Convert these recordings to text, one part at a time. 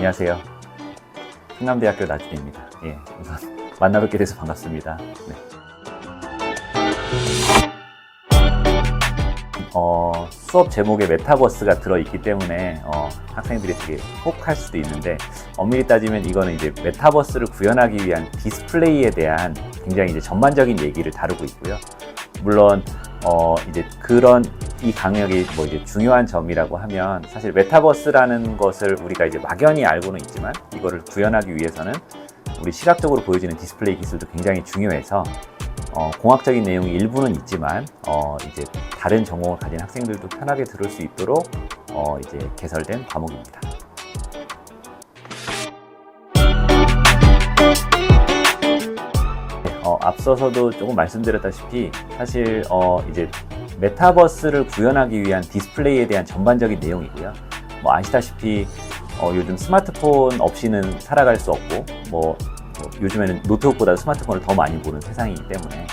안녕하세요. 충남대학교 나준입니다. 예, 우선 만나뵙게 돼서 반갑습니다. 네. 수업 제목에 메타버스가 들어있기 때문에 학생들이 되게 혹할 수도 있는데, 엄밀히 따지면 이거는 이제 메타버스를 구현하기 위한 디스플레이에 대한 굉장히 이제 전반적인 얘기를 다루고 있고요. 물론 이제 그런 이 강역이 뭐 이제 중요한 점이라고 하면, 사실 메타버스라는 것을 우리가 이제 막연히 알고는 있지만, 이거를 구현하기 위해서는 우리 시각적으로 보여지는 디스플레이 기술도 굉장히 중요해서 공학적인 내용이 일부는 있지만 이제 다른 전공을 가진 학생들도 편하게 들을 수 있도록 이제 개설된 과목입니다. 앞서서도 조금 말씀드렸다시피, 사실 이제 메타버스를 구현하기 위한 디스플레이에 대한 전반적인 내용이고요. 뭐 아시다시피 요즘 스마트폰 없이는 살아갈 수 없고, 요즘에는 노트북보다 스마트폰을 더 많이 보는 세상이기 때문에,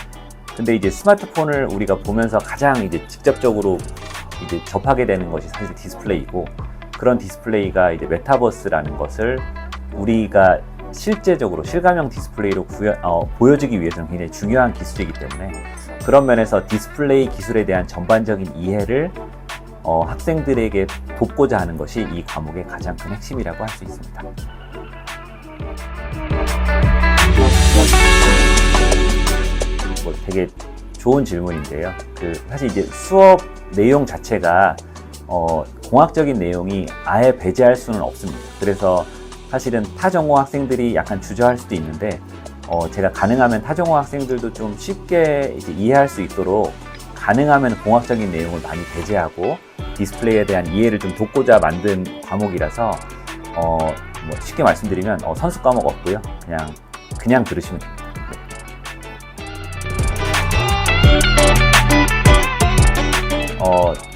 근데 이제 스마트폰을 우리가 보면서 가장 이제 직접적으로 이제 접하게 되는 것이 사실 디스플레이고, 그런 디스플레이가 이제 메타버스라는 것을 우리가 실제적으로 실감형 디스플레이로 보여주기 위해서는 굉장히 중요한 기술이기 때문에, 그런 면에서 디스플레이 기술에 대한 전반적인 이해를 학생들에게 돕고자 하는 것이 이 과목의 가장 큰 핵심이라고 할 수 있습니다. 되게 좋은 질문인데요. 사실 이제 수업 내용 자체가 공학적인 내용이 아예 배제할 수는 없습니다. 그래서 사실은 타전공 학생들이 약간 주저할 수도 있는데, 제가 가능하면 타전공 학생들도 좀 쉽게 이제 이해할 수 있도록 가능하면 공학적인 내용을 많이 배제하고 디스플레이에 대한 이해를 좀 돕고자 만든 과목이라서 쉽게 말씀드리면 선수 과목 없고요. 그냥 들으시면 됩니다.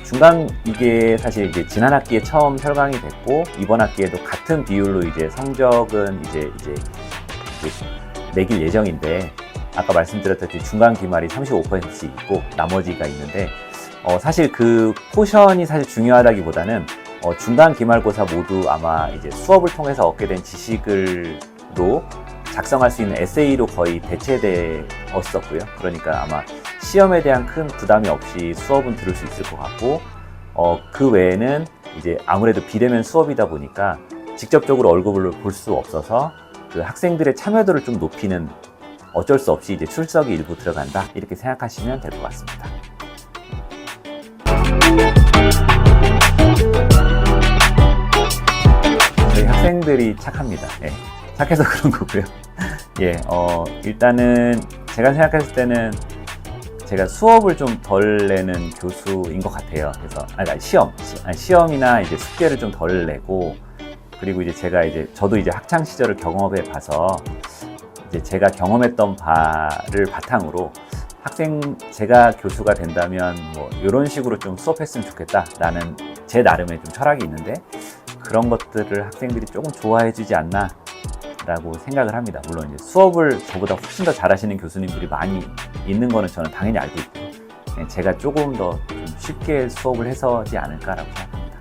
중간 이게 사실 이제 지난 학기에 처음 철강이 됐고, 이번 학기에도 같은 비율로 이제 성적은 이제 매길 예정인데, 아까 말씀드렸듯이 중간 기말이 35%씩 있고 나머지가 있는데, 사실 그 포션이 사실 중요하다기보다는 중간 기말고사 모두 아마 이제 수업을 통해서 얻게 된 지식을로 작성할 수 있는 에세이로 거의 대체되었었고요. 그러니까 아마 시험에 대한 큰 부담이 없이 수업은 들을 수 있을 것 같고, 그 외에는 이제 아무래도 비대면 수업이다 보니까 직접적으로 얼굴을 볼 수 없어서 그 학생들의 참여도를 좀 높이는, 어쩔 수 없이 이제 출석이 일부 들어간다, 이렇게 생각하시면 될 것 같습니다. 저희 학생들이 착합니다. 예, 착해서 그런 거고요. 예, 일단은 제가 생각했을 때는 제가 수업을 좀 덜 내는 교수인 것 같아요. 그래서 시험이나 이제 숙제를 좀 덜 내고, 그리고 이제 저도 이제 학창 시절을 경험해 봐서 이제 제가 경험했던 바를 바탕으로 제가 교수가 된다면 이런 식으로 좀 수업했으면 좋겠다라는 제 나름의 좀 철학이 있는데, 그런 것들을 학생들이 조금 좋아해 주지 않나 라고 생각을 합니다. 물론 이제 수업을 저보다 훨씬 더 잘하시는 교수님들이 많이 있는 거는 저는 당연히 알고 있고, 제가 조금 더 좀 쉽게 수업을 해서지 않을까라고 생각합니다.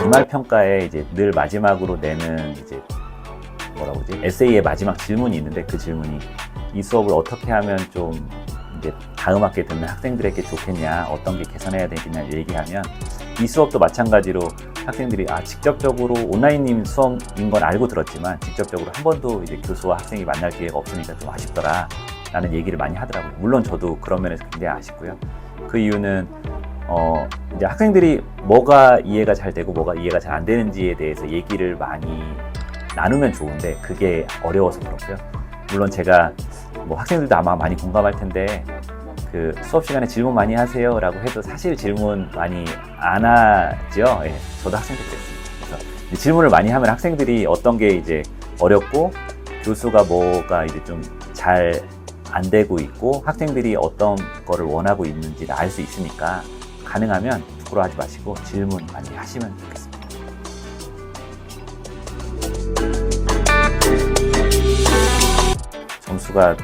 기말평가에 이제 늘 마지막으로 내는 이제 에세이의 마지막 질문이 있는데, 그 질문이 이 수업을 어떻게 하면 좀 이제 다음 학기에 듣는 학생들에게 좋겠냐, 어떤 게 개선해야 되겠냐 얘기하면, 이 수업도 마찬가지로 학생들이 직접적으로 온라인 수업인 건 알고 들었지만 직접적으로 한 번도 이제 교수와 학생이 만날 기회가 없으니까 좀 아쉽더라 라는 얘기를 많이 하더라고요. 물론 저도 그런 면에서 굉장히 아쉽고요. 그 이유는 이제 학생들이 뭐가 이해가 잘 되고 뭐가 이해가 잘 안 되는지에 대해서 얘기를 많이 나누면 좋은데, 그게 어려워서 그렇고요. 물론 제가 학생들도 아마 많이 공감할 텐데, 그 수업 시간에 질문 많이 하세요 라고 해도 사실 질문 많이 안 하죠. 예, 저도 학생 때 그랬습니다. 그래서 질문을 많이 하면 학생들이 어떤 게 이제 어렵고 교수가 뭐가 이제 좀 잘 안 되고 있고 학생들이 어떤 거를 원하고 있는지를 알 수 있으니까, 가능하면 부끄러워하지 마시고 질문 많이 하시면 좋겠습니다. 점수가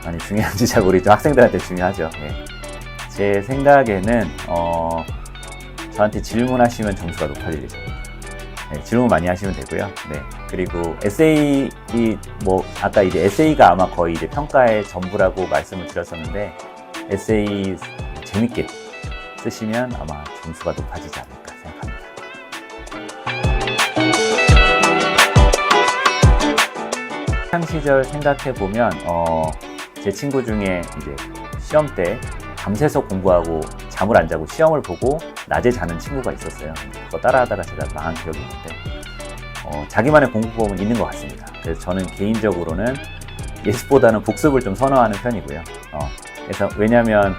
많이 중요한지 잘 모르겠지만 학생들한테 중요하죠. 예. 제 생각에는 저한테 질문하시면 점수가 높아질 예정입니다. 네, 질문 많이 하시면 되고요. 네, 그리고 에세이 뭐 아까 이제 에세이가 아마 거의 이제 평가의 전부라고 말씀을 드렸었는데 에세이 재밌게 쓰시면 아마 점수가 높아지지 않을까 생각합니다. 학창 시절 생각해 보면 제 친구 중에 이제 시험 때 밤새서 공부하고 잠을 안 자고 시험을 보고 낮에 자는 친구가 있었어요. 그거 따라하다가 제가 망한 기억이 있는데 자기만의 공부법은 있는 것 같습니다. 그래서 저는 개인적으로는 예습보다는 복습을 좀 선호하는 편이고요. 그래서 왜냐하면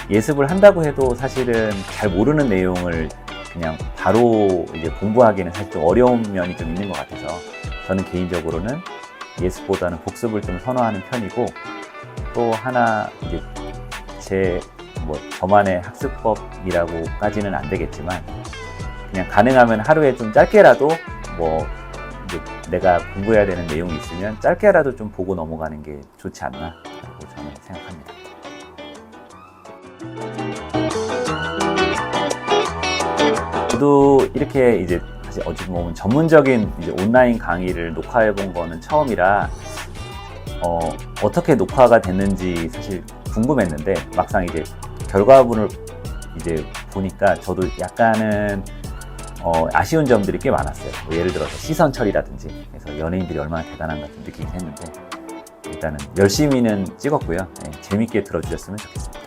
예습을 한다고 해도 사실은 잘 모르는 내용을 그냥 바로 이제 공부하기는 사실 좀 어려운 면이 좀 있는 것 같아서 저는 개인적으로는 예습보다는 복습을 좀 선호하는 편이고 또 하나 이제 저만의 학습법이라고까지는 안 되겠지만 그냥 가능하면 하루에 좀 짧게라도 이제 내가 공부해야 되는 내용이 있으면 짧게라도 좀 보고 넘어가는 게 좋지 않나라고 저는 생각합니다. 저도 이렇게 이제 사실 어찌 보면 전문적인 이제 온라인 강의를 녹화해 본 거는 처음이라 어떻게 녹화가 됐는지 사실 궁금했는데 막상 이제 결과물을 이제 보니까 저도 약간은 아쉬운 점들이 꽤 많았어요. 예를 들어서 시선 처리라든지 그래서 연예인들이 얼마나 대단한가 좀 느끼긴 했는데 일단은 열심히는 찍었고요. 네, 재밌게 들어주셨으면 좋겠습니다.